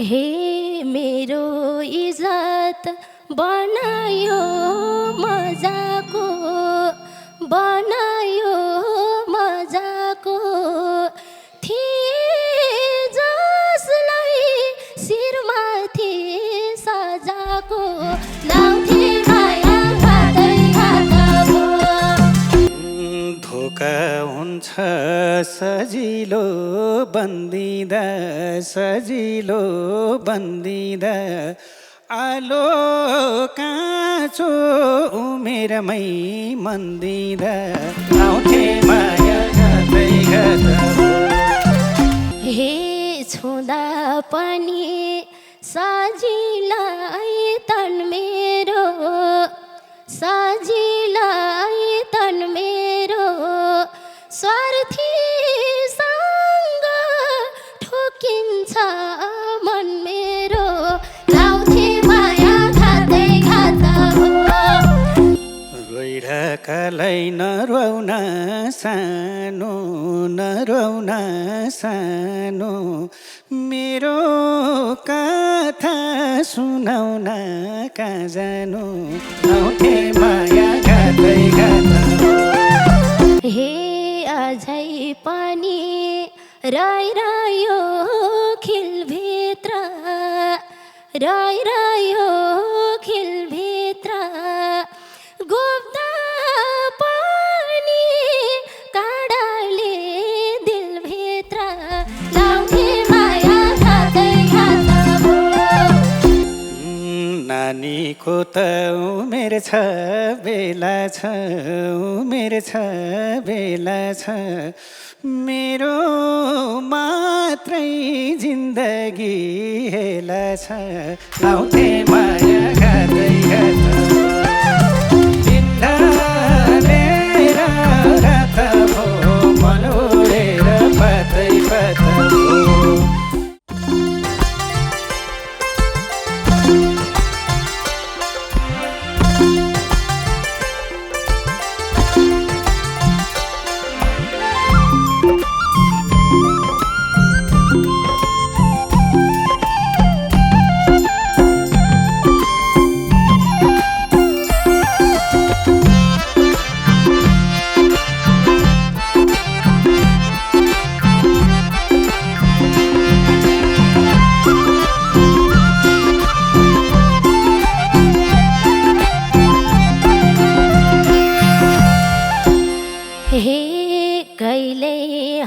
हे मेरो इज्जत बनायो मजाको, बनायो मजाको, थिए जसलाई शिरमाथि सजाको, लाउँथे माया खाँदै खाँदाको। धोका हुन्छ सजिलो बन्दिँदा, सजिलो बन्दिँदा, आलो काँचो उमेरमै मन्दिँदा, आउँथे माया गर्दै गर्दा। हे छुँदा पनि सजिलै तन मेरो, सजिलै तन मेरो, स्वार्थीसँग ठोकिन्छ मन मेरो, लाउँथे माया खाँदै खाँदा हो। रोइरहेकालाई नरुवाउन सानो, नरुवाउन सानो, मेरो कथा सुनाउन कहाँ जानु, आउँथे माया खाँदै खाँदा हो। हे अझै पनि रहिरह्यो खिलभित्र, रहिरह्यो खिलभित्र, गोप्दा पनि काँडाले दिलभित्र, लाउँथे माया खाँदै खाँदा हो। नानीको त उमेर छ बेला छ, उमेर छ बेला छ, मेरो मात्रै जिन्दगी हेला छ, आउँथे माया खाँदै खाँदा। दिनढालेर रात भो, मन उडेर पातै पाता भो। हे कहिले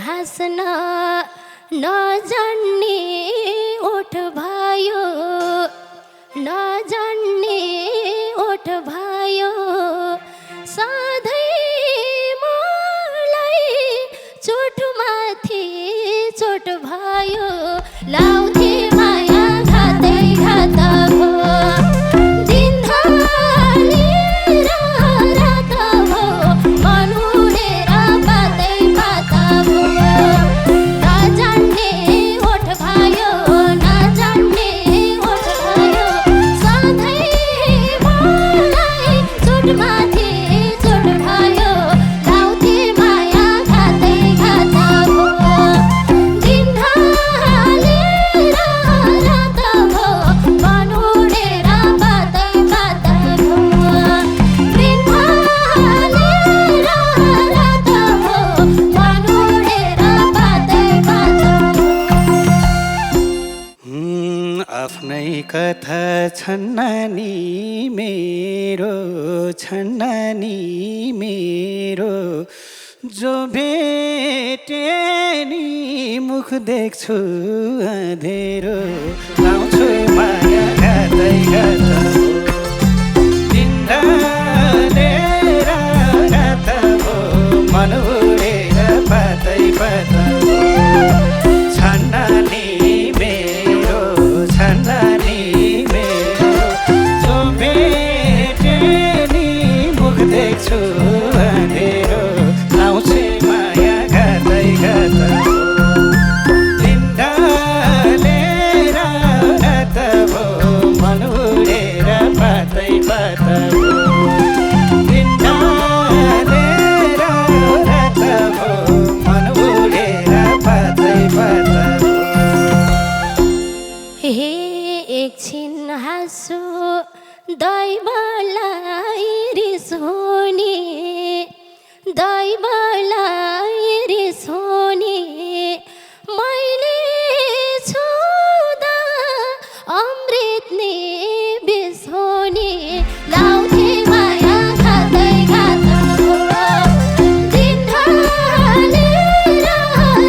हाँस्न नजान्ने ओठ भयो, नजान्ने ओठ भयो, सधैँ मलाई चोटमाथि चोट भयो, लाउँथे माया खाँदै खाँदा हो। दिन ढलेर रात भो, मन उडेर पातै पाता भो, नजान्ने ओठ भयो, नजान्ने ओठ भयो, सधैँ मलाई चोटमाथि चोट भयो, लाउँथे माया खाँदै खाँदा हो। दिन ढलेर रात भो, मन उडेर पातै पाता भो, दिन ढलेर रात भो, मन उडेर पातै पाता भो। आफ्नै कथा छन् नानी मेरो, छन् नानी मेरो, जो भेटे नि मुख देख्छु अँधेरो, लाउँछु माया खाँदै खाँदा हो। दिन ढलेर रात भो, मन उडेर पातै पाता हो। छन् नानी मेरो, छन् नानी मेरो, जो भेटे नि मुख देख्छु अँधेरो, लाउँछु माया खाँदै खाँदा हो। दिन ढलेर रात भो, मन उडेर पातै पाता हो। दिन ढलेर रात भो, मन उडेर पातै पाता हो। हे एकछिन हाँसो दैवलाई रिस हुने दैवलाई रिस हुने मैले छुँदा अमृत नि विष हुने लाउँथे माया खाँदै खाँदा दिन ढलेर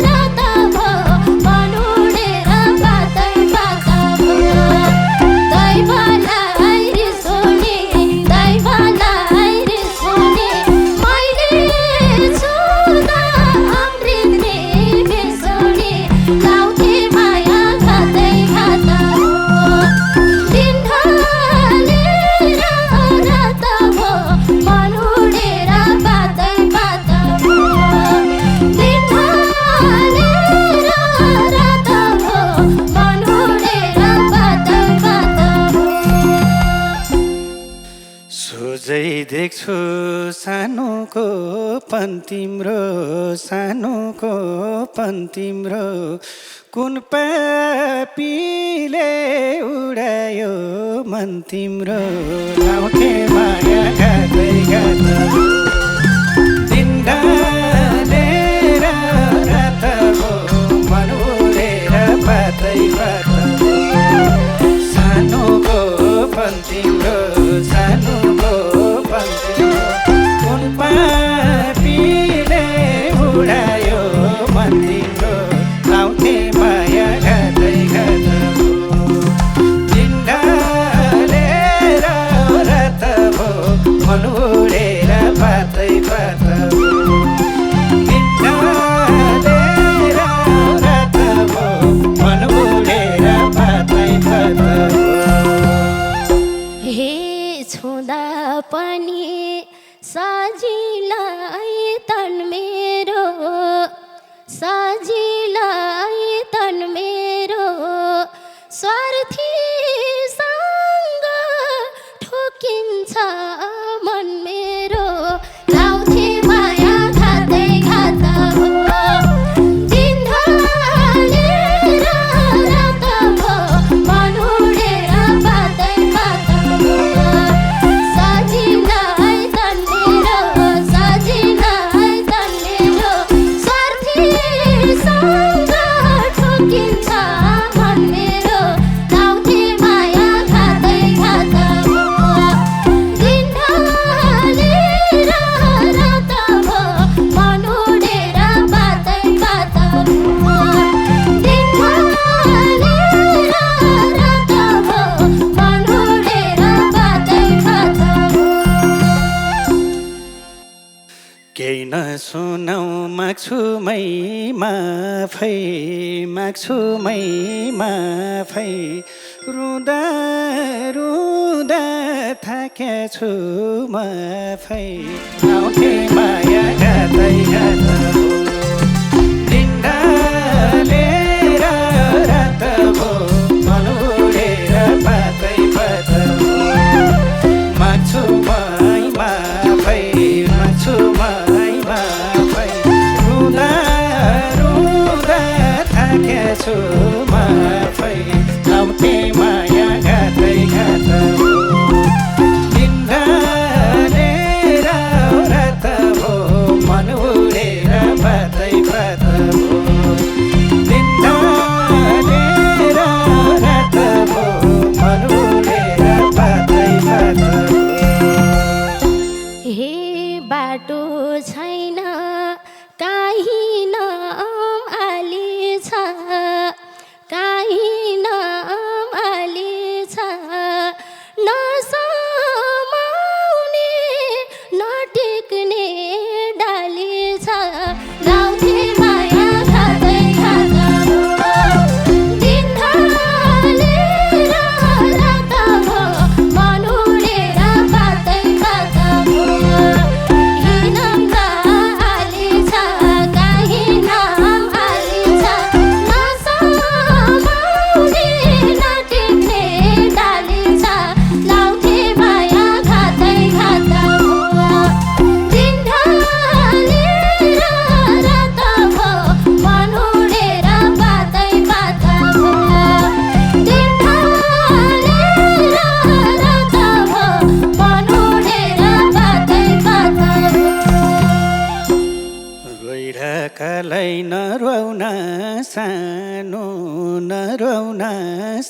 रात भयो मन उडेर पातै पात भयो दैवलाई रिस हुने दैवलाई रिस हुने मैले छुँदा अमृत नि विष हुने लाउँथे माया खाँदै खाँदा दिन ढलेर रात भयो मन उडेर पातै पात भयो दिन ढलेर रात भयो मन उडेर पातै पात भयो सोझै देख्छु सानोको पन तिम्रो सानोको पन तिम्रो कुन पापीले उडायो मन तिम्रो लाउँथे माया खाँदै खाँदा दिन ढलेर रात भयो मन उडेर पातै पात सानोको पन तिम्रो सानोको पन तिम्रो कुन पापीले उडायो मन तिम्रो लाउँथे माया खाँदै खाँदा दिन ढलेर रात भयो मन उडेर पातै पात दिन ढलेर रात भयो मन उडेर पातै पात हे छुँदा पनि सजिलै तन मेरो सजिलै तन मेरो स्वार्थीसँग ठोकिन्छ मन मेरो लाउँथे माया खाँदै खाँदा दिन ढलेर रात भयो मन उडेर पातै पात भयो सजिलै तन मेरो सजिलै तन मेरो स्वार्थीसँग ठोकिन्छ मन मेरो लाउँथे माया खाँदै खाँदा दिन ढलेर रात भयो मन उडेर पातै पात भयो दिन ढलेर रात भयो मन उडेर पातै पात भयो केही नसुनौ माग्छु मै माफै माग्छु मै माफै रुँदा रुँदा थाकेछु माफै लाउँथे माया खाँदै खाँदा दिन ढलेर रात भयो मन उडेर पातै पात माग्छु मै माफै माग्छु मै माफै रुँदा रुँदा थाकेछु माफै लाउँथे माया खाँदै खाँदा दिन ढलेर रात भयो मन उडेर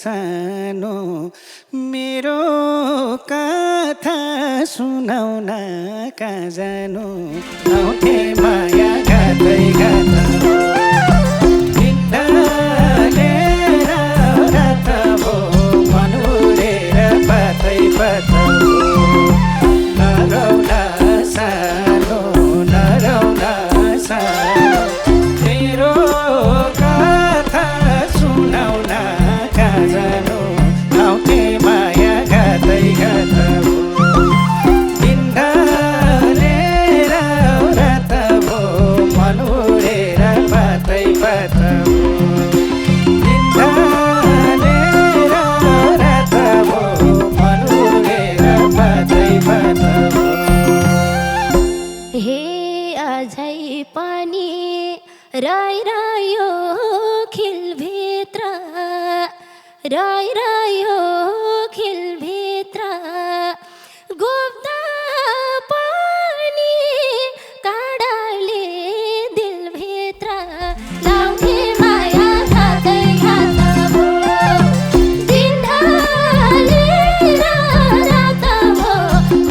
सानो मेरो कथा सुनाउन कहाँ जानु आउँथे माया गाँदै गाँदा हिँड्नेर रात भो मन उडेर पातै पात नरौन सानो नरौन सानो मेरो कथा सुनाउन कहाँ जानु आउँथे माया गाँदै गाँदा हिँड्नेर रात भो मन उडेर पातै पात हिँड्नेर रात भो मन उडेर पातै पात हे आजै पनि रहिरह्यो खिलभित्र रहिरह्यो खिलभित्र गुप्ता पनि काँडाले दिलभित्र लाउँथे माया खाँदै खाँदा भो दिन ढलेर रात भो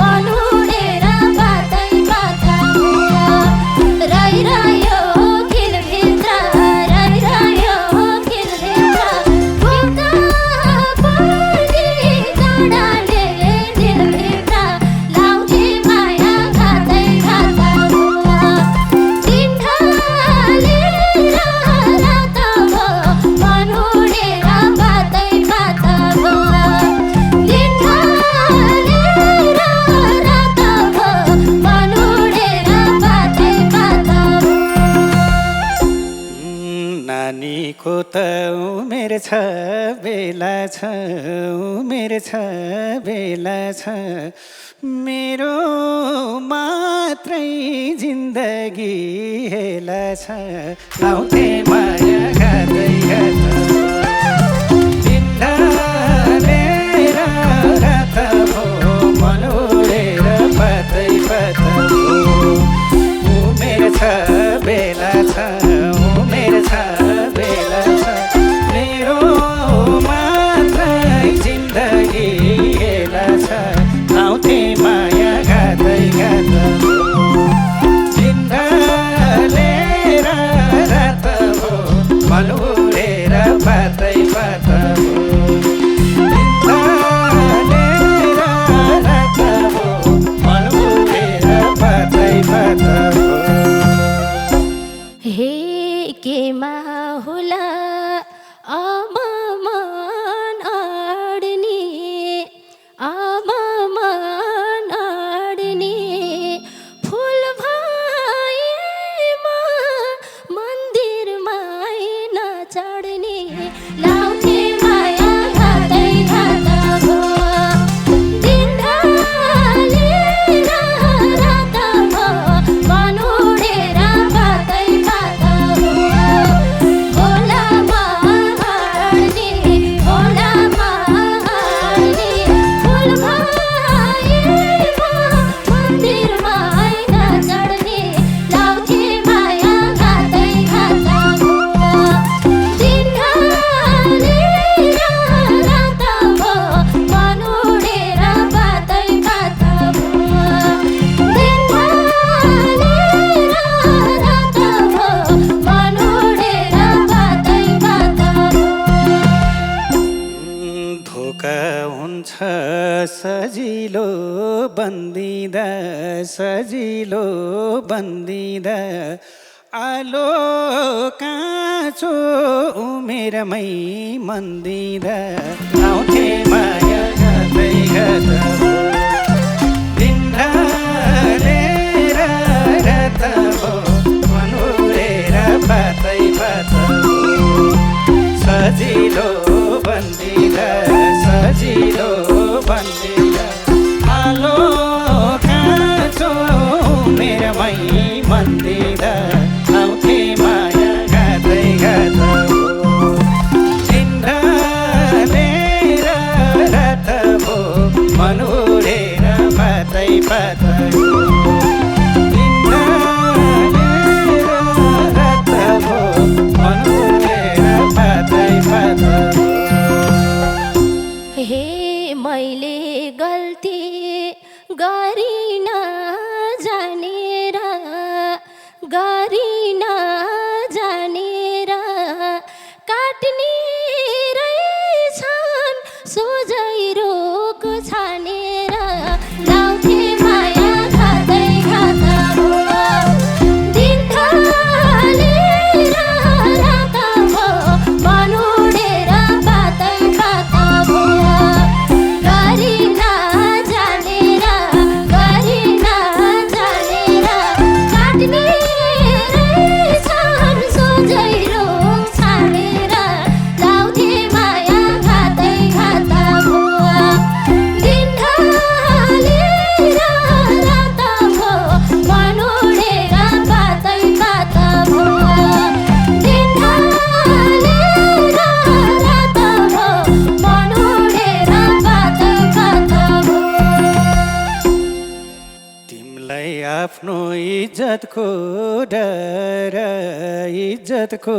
मन उडेर पातै पात भो रहिरह्यो खिलभित्र रहिरह्यो खिलभित्र गुप्ता पनि काँडाले दिलभित्र लाउँथे माया खाँदै खाँदा भो दिन ढलेर रात भो मन उडेर पातै पात भो दिन ढलेर रात भो मन उडेर पातै पात भो नानीको त उमेर छ बेला छ उमेर छ बेला छ मेरो मात्रै जिन्दगी हेला छ आउँथे माया गाँदै गाँदा हिँड्नेर रात भो मन उडेर पातै पात उमेर छ बेला छ उमेर छ बेला छ मेरो मात्रै जिन्दगी हेला छ आउँथे माया गाँदै गाँदा हिँड्नेर रात भो मन उडेर पातै पात हिँड्नेर रात भो मन उडेर पातै पात हे केमा होला अब मन अड्ने अब मन अड्ने फुल भएमा मन्दिरमा नचढ्ने लाउँथे माया खाँदै खाँदा भो दिन ढलेर रात भो मन उडेर पातै पात भो खोलामा हाड्ने खोलामा हाड्ने फुल भएमा मन्दिरमा नचढ्ने लाउँथे माया खाँदै खाँदा भो दिन ढलेर रात भो मन उडेर पातै पात भो दिन ढलेर रात भो मन उडेर पातै पात भो धोका हुन्छ सजिलो बन्दिँदा आलो काँचो उमेरमै मन्दिँदा आउँथे माया गाँदै गाँदा दिन ढलेर रात भो मन उडेर पातै पात सजिलो बन्दिँदा आलो काँचो उमेरमै मन्दिँदा आउँथे माया गाँदै गाँदा दिन ढलेर रात भो मन उडेर पातै पात दिन ढलेर रात भो मन उडेर पातै पात आफ्नो इज्जतको डर इज्जतको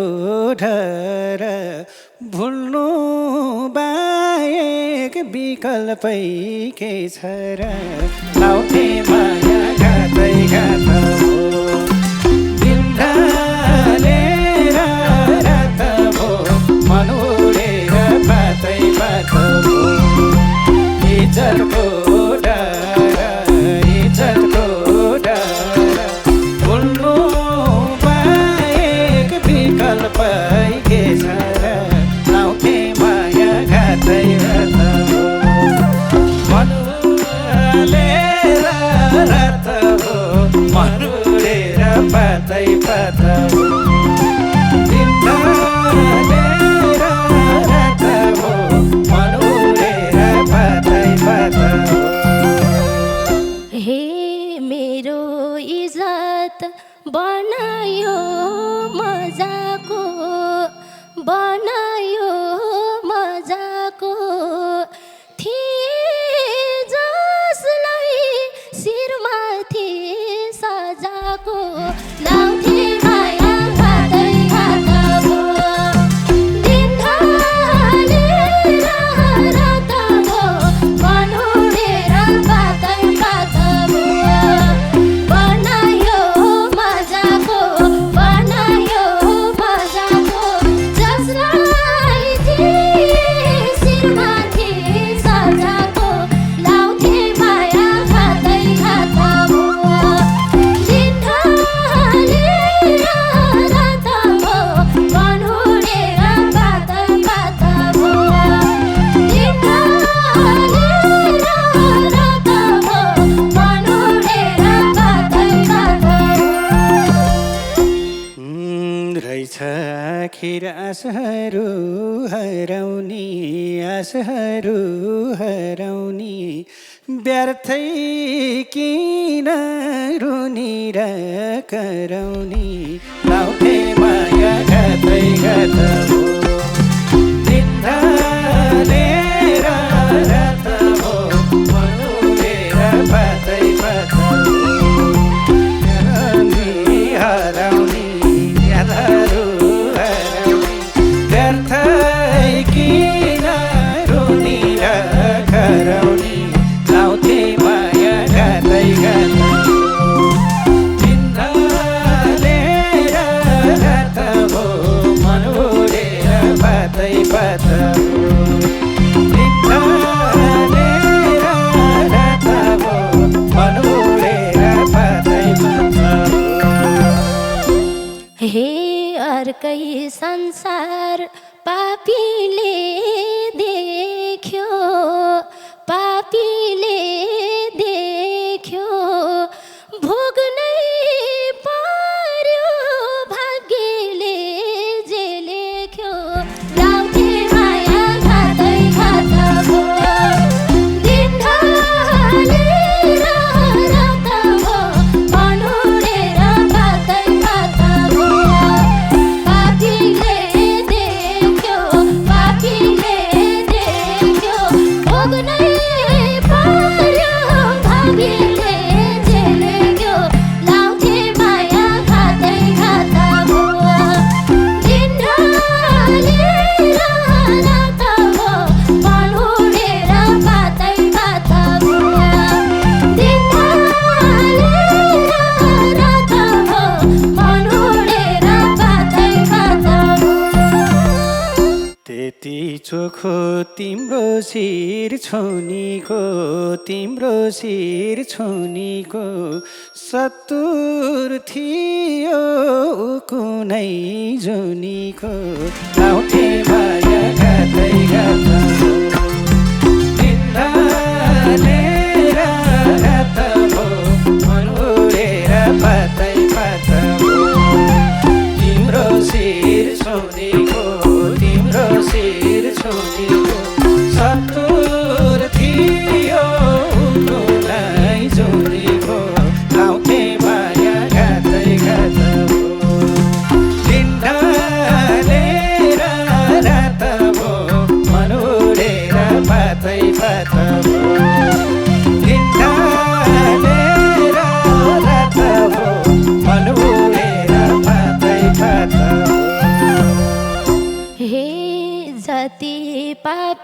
डर भुल्नु बाहेक विकल्पै के छ र लाउने माया घातै घात हो दिन ढलेर रात भो मन उडेर बातै बात हो इज्जतको डर इज्जतको डर भुल्नु बाहेक विकल्पै के छ र लाउने माया घातै घात हो मन उडेर रात हो मन उडेर बातै बात हो दिन ढलेर रात हो मन उडेर बातै बात हो हे मेरो इज्जत बनायो मजाको बनायो मजाको थिए जसलाई शिरमाथि सजाको लाउँथे माया घातै घात हो दिन ढलेर रात हो मन उडेर बातै बात हो बनायो मजाको जसलाई थिए शिरमाथि सजाको लाउँथे माया घातै घात हो दिन ढलेर रात हो मन उडेर बातै बात हो दिन ढलेर रात हो मन उडेर बातै बात हो रहेछ आखिर आशहरू हराउने व्यर्थै किन रुनी र कराउने लाउने माया घातै घात हो दिन ढलेर रात हो मन उडेर बातै बात हो हराउने यादहरू हराउने व्यर्थै किन रुनी र कराउने लाउँथे माया घातै घात हो दिन ढलेर रात हो मन उडेर बातै बात हो दिन ढलेर रात हो मन उडेर बातै बात हो हे अर्कै संसार पापीले देख्यो भोग्नै पर्यो भाग्यले जे लेख्यो लाउँथे माया घातै घात हो दिन ढलेर रात हो मन उडेर बातै बात हो पापीले देख्यो भोग्नै पर्यो भाग्यले जे लेख्यो लाउँथे माया घातै घात हो दिन ढलेर रात हो मन उडेर बातै बात हो दिन ढलेर रात हो मन उडेर बातै बात हो त्यति चोखो तिम्रो शिर छुनीको सत्तुर थियो कुनै जुनीको लाउँथे माया घातै घात हो दिन ढलेर रात हो मन उडेर बातै बात हो तिम्रो शिर छुनीको सत्तुर थियो कुनै जुनीको लाउँथे माया घातै घात हो दिन ढलेर रात हो मन उडेर बातै बात हो दिन ढलेर रात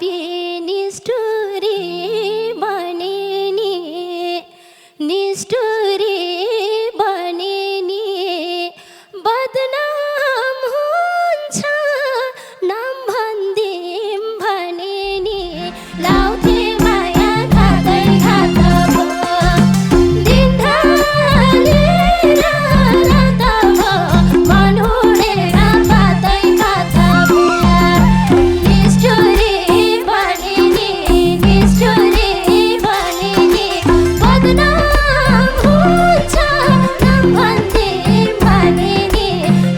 पापी निष्ठुरी बने नि निष्ठुरी बने नि बदनाम हुन्छ नाम भन्दिम भने नि लाउँथे माया खाँदै खाँदा भो दिन ढालेर रात भो मन उडेर पातै पाता भो निष्ठुरी भने नि निष्ठुरी भने नि बदनाम हुन्छ नाम भन्दिम भने नि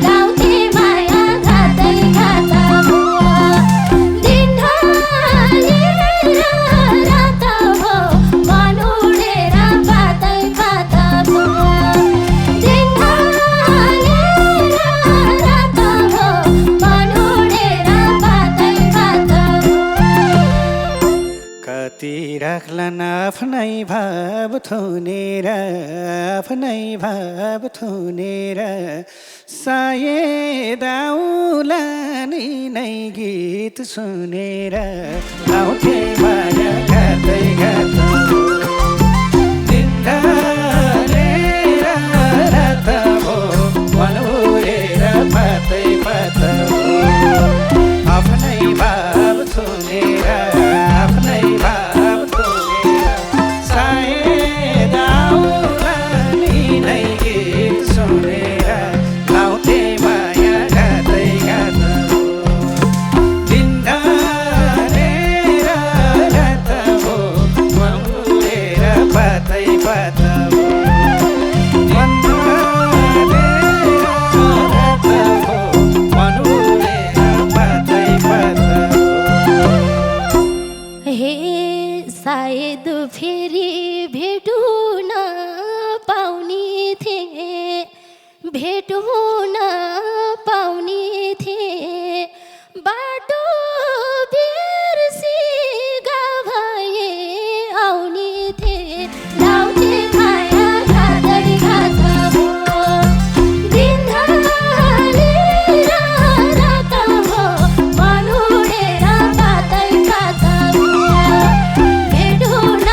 लाउँथे माया खाँदै खाँदा भो दिन ढालेर रात भो मन उडेर पातै पाता भो दिन ढालेर रात भो मन उडेर पातै पाता भो कति राख्लान् आफ्नै भाव थुनेर आफ्नै भाव थुनेर सायद आउलान् नै गीत सुनेर लाउँथे माया गाँदै गाँदा दिन ढालेर रात भो मन उडेर पातै पाता आफ्नै भाव थुनेर आफ्नै भाव थुनेर सायद आउलान् नै गीत सुनेर लाउँथे माया गाँदै गाँदा दिन ढालेर रात भो मन उडेर पातै पाता मन ढालेर रात भो मन उडेर पातै पाता हे सायद फेरि भेटुन पाउने थिए भेटुन पाउने थिए बाटो बिर्सी भए आउने थिए लाउँथे माया खाँदै खाँदा भो दिन ढालेर रात भो मन उडेर पातै पाता भो भेटुन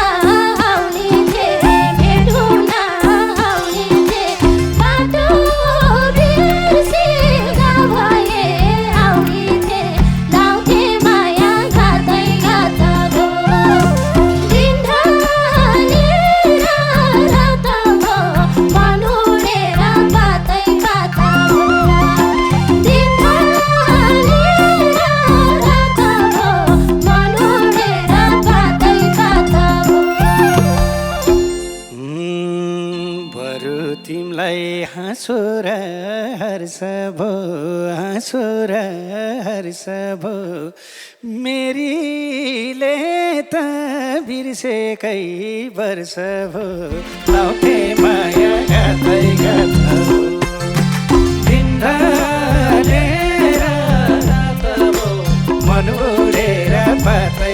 आउने थिए भेटुन आउने थिए बाटो बिर्सी भए आउने थिए लाउँथे माया खाँदै खाँदा भो दिन ढालेर रात भो मन उडेर पातै पाता भो दिन ढालेर रात भो मन उडेर पातै पाता भो बरु तिमलाई हाँसो र हर्ष भो हाँसो र हर्ष भो मेरीले त बिर्सेकै वर्ष भो लाउँथे माया गाँदै गाँदा दिन ढालेर रात भो मन उडेर पातै